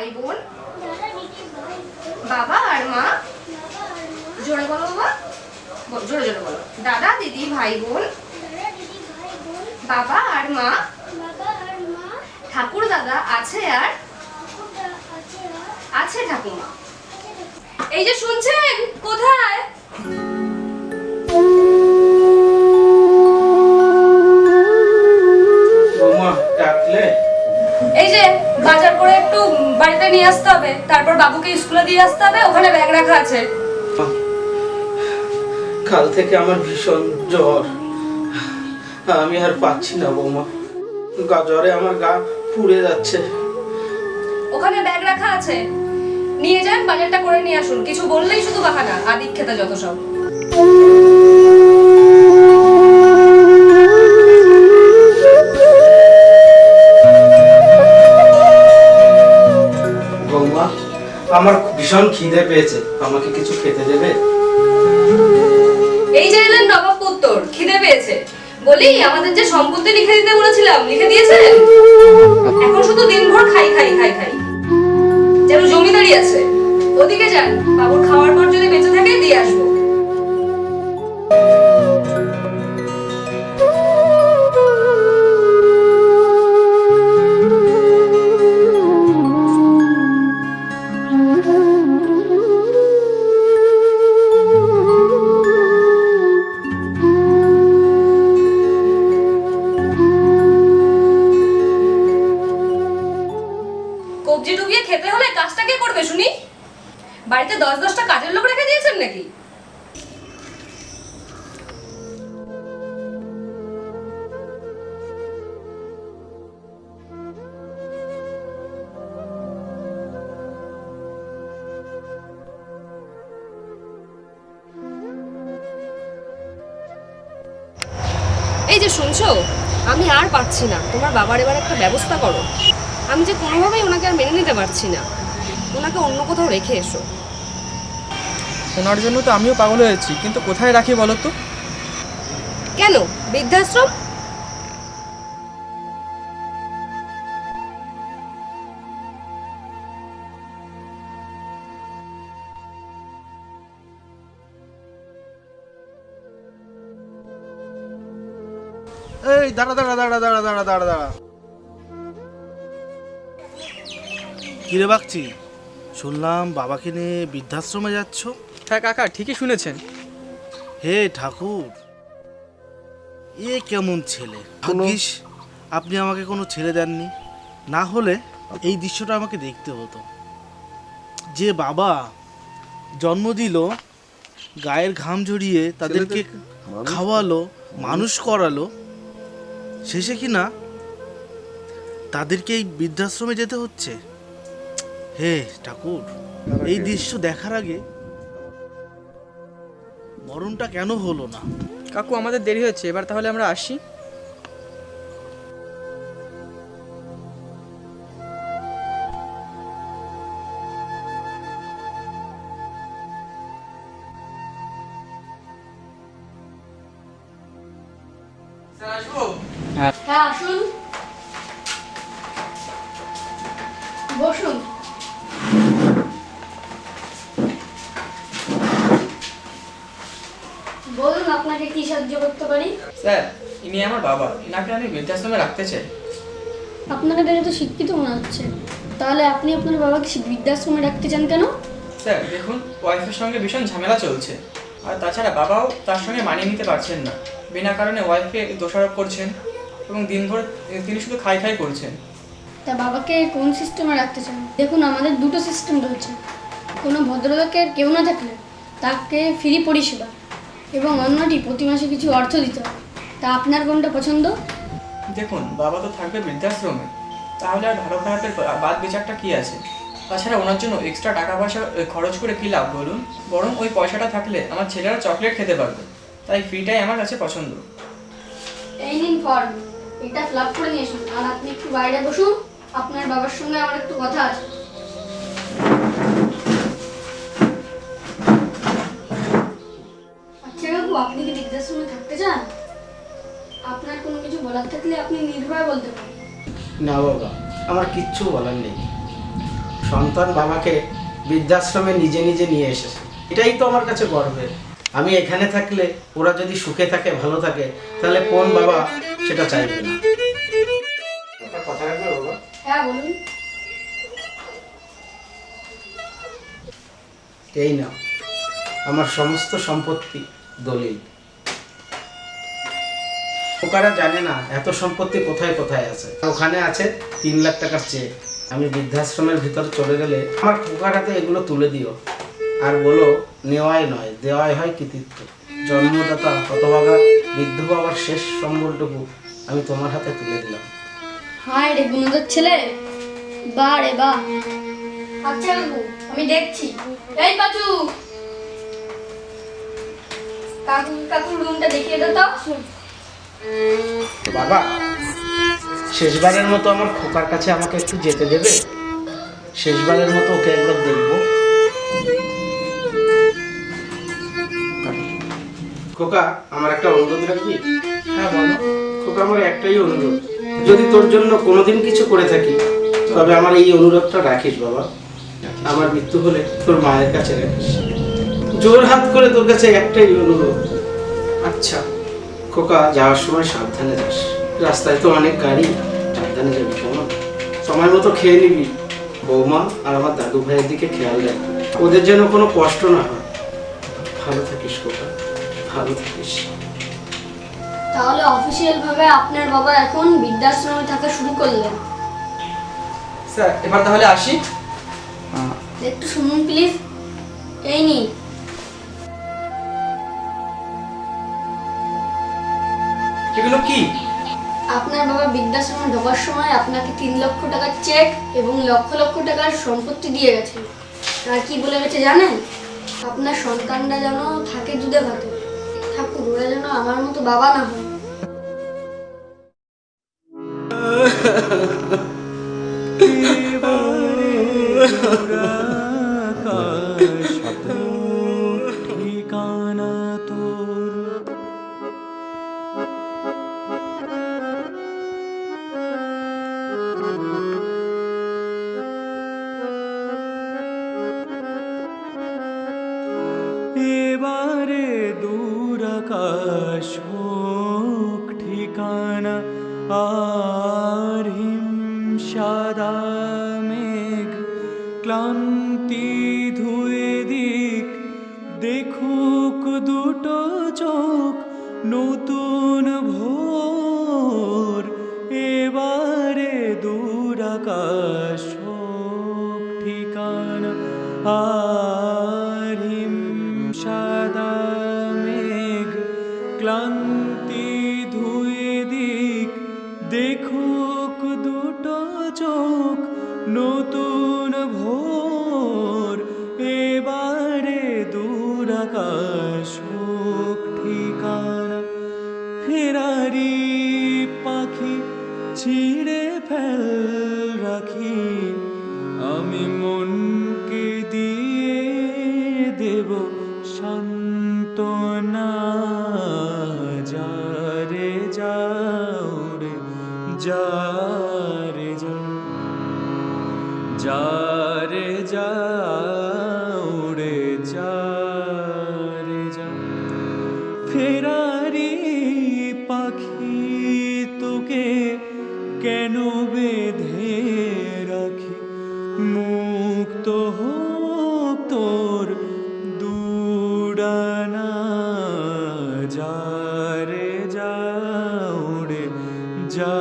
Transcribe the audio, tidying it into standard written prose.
ভাই বোন, বাবা আর মা, জোরে বলো বাবা, জোরে জোরে বলো। দাদা দিদি ভাই বোন, বাবা আর মা, ঠাকুর দাদা আছে আর আছে ঠাকুমা। এই যে শুনছেন কোথায়? এই যে বাজার করে একটু বাড়িতে নিয়ে আসতে হবে, তারপর বাবুকে স্কুলে দিয়ে আসতে হবে, ওখানে ব্যাগ রাখা আছে। কাল থেকে আমার ভীষণ জ্বর, আমি আর পাচ্ছি না বৌমা, জ্বরে আমার গা পুড়ে যাচ্ছে। ওখানে ব্যাগ রাখা আছে, নিয়ে যান, বাজারটা করে নিয়ে আসুন। কিছু বললেই শুধু বাহানা, আদিক খেতে যত সব। বৌমা, আমার ভীষণ খিদে পেয়েছে, আমাকে কিছু খেতে দেবে? এই যে এলেন নবাব পুত্তর, খিদে পেয়েছে বলি আমাদের যে সম্পত্তি লিখে দিতে বলেছিলাম, লিখে দিয়েছেন? এখন শুধু দিনভর খাই খাই খাই খাই, যেন জমিদারি আছে। ওদিকে যান, বাবুর খাওয়ার পর যদি বেঁচে থাকে দিয়ে আসবো। কবজি ডুবিয়ে খেতে হলে কাজটা কে করবে শুনি? বাড়িতে 10-10টা কাজের লোক রেখে দিয়েছেন নাকি? এই যে শুনছো, আমি আর পারছি না, তোমার বাবার এবার একটা ব্যবস্থা করো। আমি যে কোনোভাবেই ওনাকে আর মেনে নিতে পারছি না, ওনাকে অন্য কোথাও রেখে এসো। ওনার জন্য তো আমিও পাগল হয়েছি, কিন্তু কোথায় রাখি বলো তো? কেন, বৃদ্ধাশ্রম? এই দাঁড়া দাঁড়া দাঁড়া দাঁড়া দাঁড়া দাঁড়া দাঁড়া। কিরে বাগচি, শুনলাম বাবাকে নিয়ে বৃদ্ধাশ্রমে যাচ্ছ? হ্যাঁ কাকা, ঠিকই শুনেছেন। হে ঠাকুর, এ কেমন ছেলে! ভাগ্যিস আপনি আমাকে কোনো ছেলে দেননি, না হলে এই দৃশ্যটা আমাকে দেখতে হতো। যে বাবা জন্ম দিল, গায়ের ঘাম ঝরিয়ে তাদেরকে খাওয়ালো, মানুষ করালো, শেষে কি না তাদেরকে এই বৃদ্ধাশ্রমে যেতে হচ্ছে। হে ঠাকুর, এই দৃশ্য দেখার আগে মরণটা কেন হলো না? কাকু, আমাদের দেরি হচ্ছে, এবার তাহলে আমরা আসি। হ্যাঁ আসুন, বসুন। বলুন আপনাকে কি সাহায্য করতে পারি? স্যার, ইনি আমার বাবা, এনাকে আমি বৃদ্ধাশ্রমে রাখতে চাই। আপনাকে দেখে তো শিক্ষিত মনে হচ্ছে, তাহলে আপনি আপনার বাবাকে বৃদ্ধাশ্রমে রাখতে চান কেন? স্যার দেখুন, ওয়াইফের সঙ্গে ভীষণ ঝামেলা চলছে, আর তাছাড়া বাবাও তার সঙ্গে মানিয়ে নিতে পারছেন না। বিনা কারণে ওয়াইফকে দোষারোপ করছেন এবং দিনভর তিনি শুধু খাই খাই করছেন। তা বাবাকে কোন সিস্টেমে রাখতে চান? দেখুন, আমাদের দুটো সিস্টেম রয়েছে। কোনো ভদ্রলোকের কেউ না থাকলে তাকে ফ্রি পরিষেবা, এবং অন্যটি প্রতি মাসে কিছু অর্থ দিতে হবে। তা আপনার কোনটা পছন্দ? দেখুন, বাবা তো থাকবে বৃদ্ধাশ্রমে, তাহলে আর ভালো খারাপের বাদ বিচারটা কি আছে? তাছাড়া ওনার জন্য এক্সট্রা টাকা পয়সা খরচ করে কী লাভ বলুন? বরং ওই পয়সাটা থাকলে আমার ছেলেরা চকলেট খেতে পারবে, তাই ফ্রিটাই আমার কাছে পছন্দ। এই নিন ফর্ম, এটা ফিল আপ করে নিয়ে আসুন। আর আপনি একটু বাইরে বসুন, আপনার বাবার সঙ্গে আমার একটু কথা আছে। আচ্ছা কাকু, আপনি কি বৃদ্ধাশ্রমে থাকতে চান? আপনার কোনো কিছু বলার থাকলে আপনি নির্ভয়ে বলতে পারেন। না বাবা, আমার কিচ্ছু বলার নেই, সন্তান বাবাকে বৃদ্ধাশ্রমে নিজে নিজে নিয়ে এসেছে, এটাই তো আমার কাছে গর্বের। আমি এখানে থাকলে ওরা যদি সুখে থাকে, ভালো থাকে, তাহলে কোন বাবা সেটা চাইবে না? একটা কথা রাখবে বাবা? হ্যাঁ বলুন। এই না আমার সমস্ত সম্পত্তি, দলিল। ওকারা জানে না এত সম্পত্তি কোথায় কোথায় আছে। ওখানে আছে 3 লাখ টাকার চেক। আমি বৃদ্ধাশ্রমের ভিতর চলে গেলে আমার খোকার হাতে এগুলো তুলে দিও, আর বলো নেওয়াই নয় দেওয়াই হয় কৃতিত্ব। জন্মদাতা হতভাগা বৃদ্ধ বাবার শেষ সম্বলটুকু আমি তোমার হাতে তুলে দিলাম। হায় রে গুণধর ছেলে, বা রে বা। আচ্ছা কাকু, আমি দেখছি। এই পাচু, কাকুর রুমটা দেখিয়ে দাও তো। বাবা, শেষবারের মতো আমার খোকার কাছে আমাকে একটু যেতে দেবে? শেষবারের মতো ওকে একবার দেখবো। খোকা, আমার একটা অনুরোধ রাখবি? হ্যাঁ বলো। খোকা, আমার একটাই অনুরোধ, যদি তোর জন্য কোনোদিন কিছু করে থাকি তবে আমার এই অনুরোধটা রাখিস বাবা। আমার মৃত্যু হলে তোর মায়ের কাছে রাখিস। জোর হাত করে তোর কাছে একটাই অনুরোধ। আচ্ছা। খোকা, যাওয়ার সময় সাবধানে যাস, রাস্তায় তো অনেক গাড়ি, সাবধানে যাবি কেমন? সময় মতো খেয়ে নিবি। বৌমা আর আমার দাদু ভাইয়ের দিকে খেয়াল রাখবি, ওদের যেন কোনো কষ্ট না হয়। ভালো থাকিস খোকা, ভালো থাকিস। তাহলে অফিসিয়াল ভাবে আপনার বাবা এখন বৃদ্ধাশ্রমে থাকা শুরু করলেন। স্যার এবার তাহলে আসি। একটু শুনুন প্লিজ। এই নিন। এগুলো কি? আপনার বাবা বৃদ্ধাশ্রমে ঢোকার সময় আপনাকে 3 লক্ষ টাকার চেক এবং লক্ষ লক্ষ টাকার সম্পত্তি দিয়ে গেছে। আর কি বলে গেছে জানেন? আপনার সন্তানরা যেন থাকে দুধে ভাতে। ঠাকুর, ওরা যেন আমার মতো বাবা না হয়। ঠিকানা তোর এবারে দূর আকাশ হোক ঠিকানা, আর হিমসাদা মেঘ ক্লান্তি ধুয়ে দিক, দেখুক দুটো চোখ নতুন ভোর। এবারে দূর আকাশ হোক ঠিকানা, আর হিমসাদা মেঘ ক্লান্তি ধুয়ে দিক, দেখুক দুটো চোখ নতুন ভোর। এবারে দূর আকাশ হোক ঠিকানা, ফেরারি পাখি ছিঁড়ে ফেল রাখি, আমি মনকে দিয়ে দেব সান্ত্বনা। যারে যাও রে যারে যা, যারে যাও রে যারে যা। ফেরারি পাখি তোকে কেন বেঁধে রাখি, মুক্ত হোক তোর দুড়ানা। যারে যাও রে যা।